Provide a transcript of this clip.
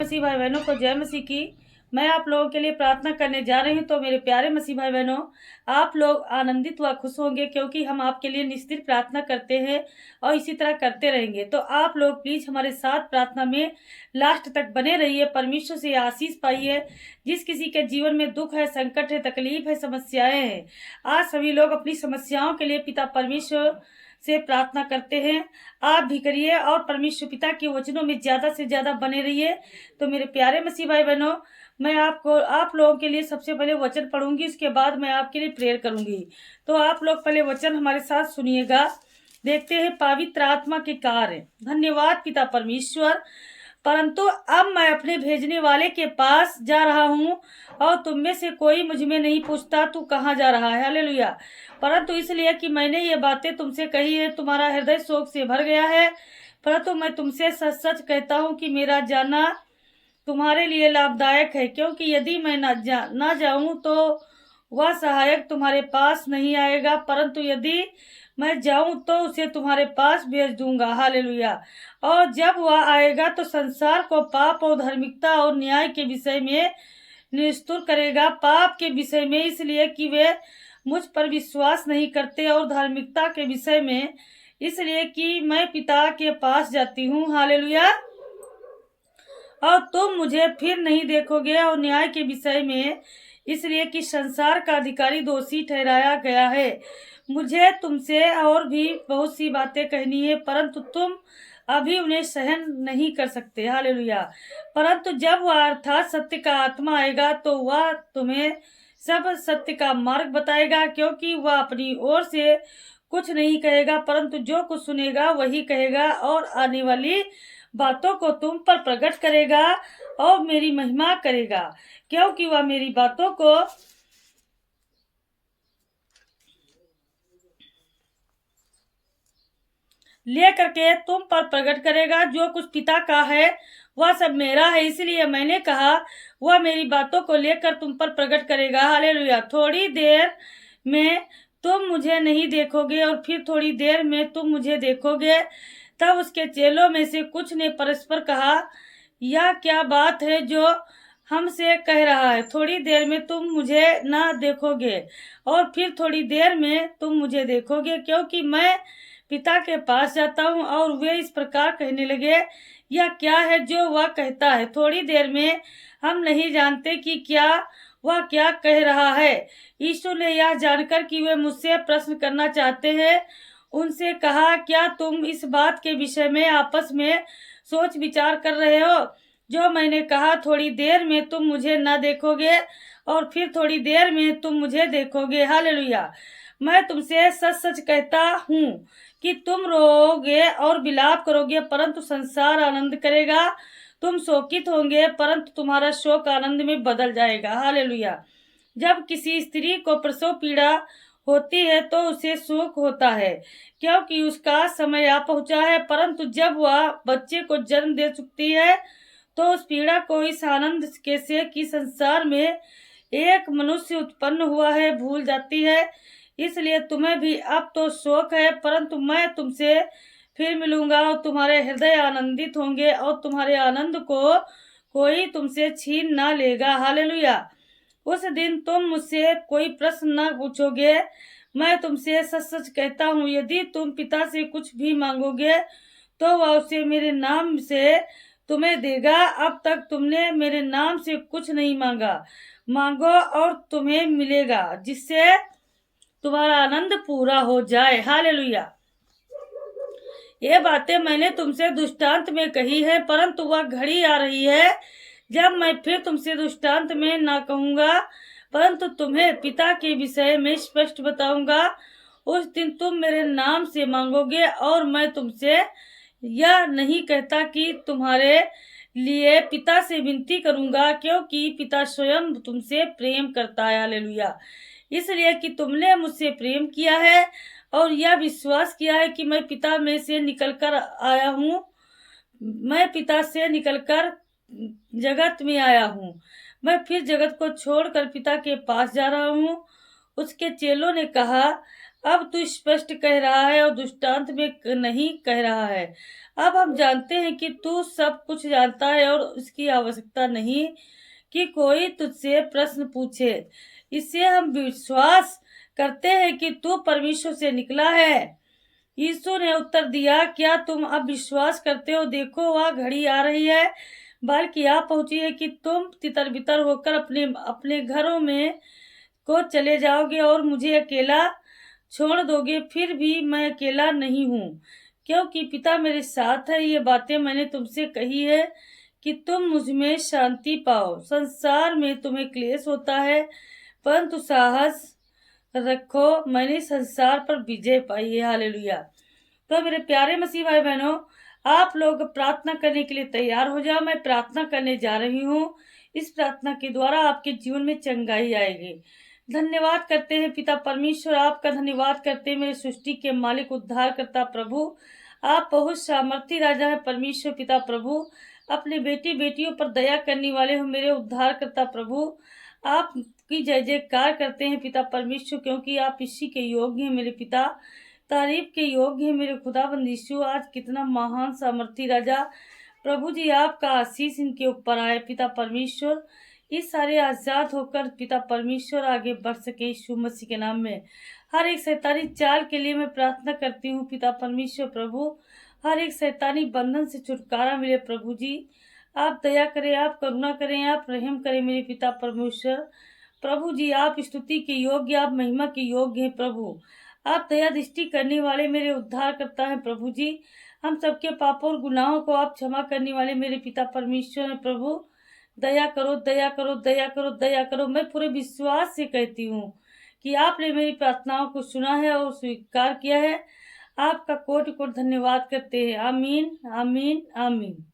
मसीह भाई बहनों को जय मसीह की। मैं आप लोगों के लिए प्रार्थना करने जा रही हूँ। तो मेरे प्यारे मसीह भाई बहनों, आप लोग आनंदित व खुश होंगे क्योंकि हम आपके लिए निश्चित प्रार्थना करते हैं और इसी तरह करते रहेंगे। तो आप लोग प्लीज हमारे साथ प्रार्थना में लास्ट तक बने रहिए, परमेश्वर से आशीष पाइए। जिस किसी के जीवन में दुख है, संकट है, तकलीफ है, समस्याएं हैं, आज सभी लोग अपनी समस्याओं के लिए पिता परमेश्वर से प्रार्थना करते हैं। आप भी करिए और परमेश्वर पिता के वचनों में ज्यादा से ज्यादा बने रहिए। तो मेरे प्यारे मसीह भाई बहनों, मैं आप लोगों के लिए सबसे पहले वचन पढ़ूंगी, उसके बाद मैं आपके लिए प्रेयर करूंगी। तो आप लोग पहले वचन हमारे साथ सुनिएगा। देखते हैं पवित्र आत्मा के कार्य। धन्यवाद पिता परमेश्वर। परंतु अब मैं अपने भेजने वाले के पास जा रहा हूँ और तुम में से कोई मुझ में नहीं पूछता तू कहाँ जा रहा है। हालेलुया। परंतु इसलिए कि मैंने ये बातें तुमसे कही है, तुम्हारा हृदय शोक से भर गया है। परंतु मैं तुमसे सच सच कहता हूँ कि मेरा जाना तुम्हारे लिए लाभदायक है, क्योंकि यदि मैं ना जाऊं तो वह सहायक तुम्हारे पास नहीं आएगा, परंतु यदि मैं जाऊं तो उसे तुम्हारे पास भेज दूंगा। हालेलुया। और जब वह आएगा तो संसार को पाप और धार्मिकता और न्याय के विषय में निस्तुर करेगा। पाप के विषय में इसलिए कि वे मुझ पर विश्वास नहीं करते, और धार्मिकता के विषय में इसलिए कि मैं पिता के पास जाती हूँ। हालेलुया। और तुम मुझे फिर नहीं देखोगे। और न्याय के विषय में इसलिए कि संसार का अधिकारी दोषी ठहराया गया है। मुझे तुमसे और भी बहुत सी बातें कहनी है, परंतु तुम अभी उन्हें सहन नहीं कर सकते। हालेलुया। परंतु जब वह अर्थात सत्य का आत्मा आएगा तो वह तुम्हें सब सत्य का मार्ग बताएगा, क्योंकि वह अपनी ओर से कुछ नहीं कहेगा, परंतु जो कुछ सुनेगा वही कहेगा और आने वाली बातों को तुम पर प्रकट करेगा और मेरी महिमा करेगा, क्योंकि वह मेरी बातों को ले करके तुम पर प्रकट करेगा। जो कुछ पिता का है वह सब मेरा है, इसलिए मैंने कहा वह मेरी बातों को लेकर तुम पर प्रकट करेगा। हालेलुया। थोड़ी देर में तुम मुझे नहीं देखोगे और फिर थोड़ी देर में तुम मुझे देखोगे। तब उसके चेलों में से कुछ ने परस्पर कहा, यह क्या बात है जो हमसे कह रहा है, थोड़ी देर में तुम मुझे ना देखोगे और फिर थोड़ी देर में तुम मुझे देखोगे, क्योंकि मैं पिता के पास जाता हूँ। और वे इस प्रकार कहने लगे, यह क्या है जो वह कहता है, थोड़ी देर में हम नहीं जानते कि क्या वह क्या कह रहा है। यीशु ने यह जानकर कि वे मुझसे प्रश्न करना चाहते हैं, उनसे कहा, क्या तुम इस बात के विषय में आपस में सोच विचार कर रहे हो जो मैंने कहा, थोड़ी देर में तुम मुझे ना देखोगे और फिर थोड़ी देर में तुम मुझे देखोगे। हालेलुया। मैं तुमसे सच सच कहता हूँ कि तुम रोओगे और विलाप करोगे, परंतु संसार आनंद करेगा। तुम शोकित होंगे, परंतु तुम्हारा शोक आनंद में बदल जाएगा। हालेलुया। जब किसी स्त्री को प्रसव पीड़ा होती है तो उसे सुख होता है, क्योंकि उसका समय आ पहुंचा है, परंतु जब वह बच्चे को जन्म दे चुकती है तो उस पीड़ा को इस आनंद के से कि संसार में एक मनुष्य उत्पन्न हुआ है भूल जाती है। इसलिए तुम्हें भी अब तो शोक है, परंतु मैं तुमसे फिर मिलूंगा और तुम्हारे हृदय आनंदित होंगे और तुम्हारे आनंद को कोई तुमसे छीन ना लेगा। हालेलुया। उस दिन तुम मुझसे कोई प्रश्न न पूछोगे। मैं तुमसे सच सच कहता हूँ, यदि तुम पिता से कुछ भी मांगोगे तो वह उसे मेरे नाम से तुम्हें देगा। अब तक तुमने मेरे नाम से कुछ नहीं मांगा, मांगो और तुम्हें मिलेगा, जिससे तुम्हारा आनंद पूरा हो जाए। हालेलुया। ये बातें मैंने तुमसे दृष्टांत में कही है, परंतु वह घड़ी आ रही है जब मैं फिर तुमसे दृष्टांत में ना कहूंगा, परंतु तुम्हें पिता के विषय में स्पष्ट बताऊंगा। उस दिन तुम मेरे नाम से मांगोगे और मैं तुमसे यह नहीं कहता कि तुम्हारे लिए पिता से विनती करूंगा, क्योंकि पिता स्वयं तुमसे प्रेम करता है। हालेलुया। इसलिए कि तुमने मुझसे प्रेम किया है और यह विश्वास किया है कि मैं पिता में से निकलकर आया हूँ। मैं पिता से निकलकर जगत में आया हूँ, मैं फिर जगत को छोड़कर पिता के पास जा रहा हूँ। उसके चेलों ने कहा, अब तू स्पष्ट कह रहा है और दृष्टांत में नहीं कह रहा है। अब हम जानते हैं कि तू सब कुछ जानता है और इसकी आवश्यकता नहीं कि कोई तुझसे प्रश्न पूछे। इससे हम विश्वास करते हैं कि तू परमेश्वर से निकला है। यीशु ने उत्तर दिया, क्या तुम अब विश्वास करते हो? देखो, वह घड़ी आ रही है, बल्कि आ पहुंची है कि तुम तितर बितर होकर अपने अपने घरों में को चले जाओगे और मुझे अकेला छोड़ दोगे। फिर भी मैं अकेला नहीं हूँ, क्योंकि पिता मेरे साथ है। ये बातें मैंने तुमसे कही है कि तुम मुझ में शांति पाओ। संसार में तुम्हें क्लेश होता है, परंतु साहस रखो, मैंने संसार पर विजय पाई है। हालेलुया। तो मेरे प्यारे मसीह भाई बहनों, आप लोग प्रार्थना करने के लिए तैयार हो जाओ। मैं प्रार्थना करने जा रही हूँ। इस प्रार्थना के द्वारा आपके जीवन में चंगाई आएगी। धन्यवाद करते हैं पिता परमेश्वर, आपका धन्यवाद करते हैं मेरे सृष्टि के मालिक, उद्धार करता प्रभु। आप बहुत सामर्थी राजा है परमेश्वर पिता प्रभु। अपने बेटी बेटियों पर दया करने वाले हो मेरे उद्धार करता प्रभु। आपकी जय जयकार करते हैं पिता परमेश्वर, क्योंकि आप इसी के योग्य हैं मेरे पिता। तारीफ के योग्य है मेरे खुदाबंद यीशु। आज कितना महान सामर्थी राजा प्रभु जी, आपका आशीष इनके ऊपर आए पिता परमेश्वर। इस सारे आजाद होकर पिता परमेश्वर आगे बढ़ सके यीशु मसीह के नाम में। हर एक शैतानी चाल के लिए मैं प्रार्थना करती हूँ पिता परमेश्वर प्रभु। हर एक शैतानी बंधन से छुटकारा मिले प्रभु जी। आप दया करें, आप करुणा करें, आप रहम करें मेरे पिता परमेश्वर प्रभु जी। आप स्तुति के योग्य, आप महिमा के योग्य हैं प्रभु। आप दया दृष्टि करने वाले मेरे उद्धार करता है प्रभु जी। हम सबके पापों और गुनाहों को आप क्षमा करने वाले मेरे पिता परमेश्वर हैं प्रभु। दया करो, दया करो, दया करो, दया करो। मैं पूरे विश्वास से कहती हूँ कि आपने मेरी प्रार्थनाओं को सुना है और स्वीकार किया है। आपका कोटि कोटि धन्यवाद करते हैं। आमीन, आमीन, आमीन।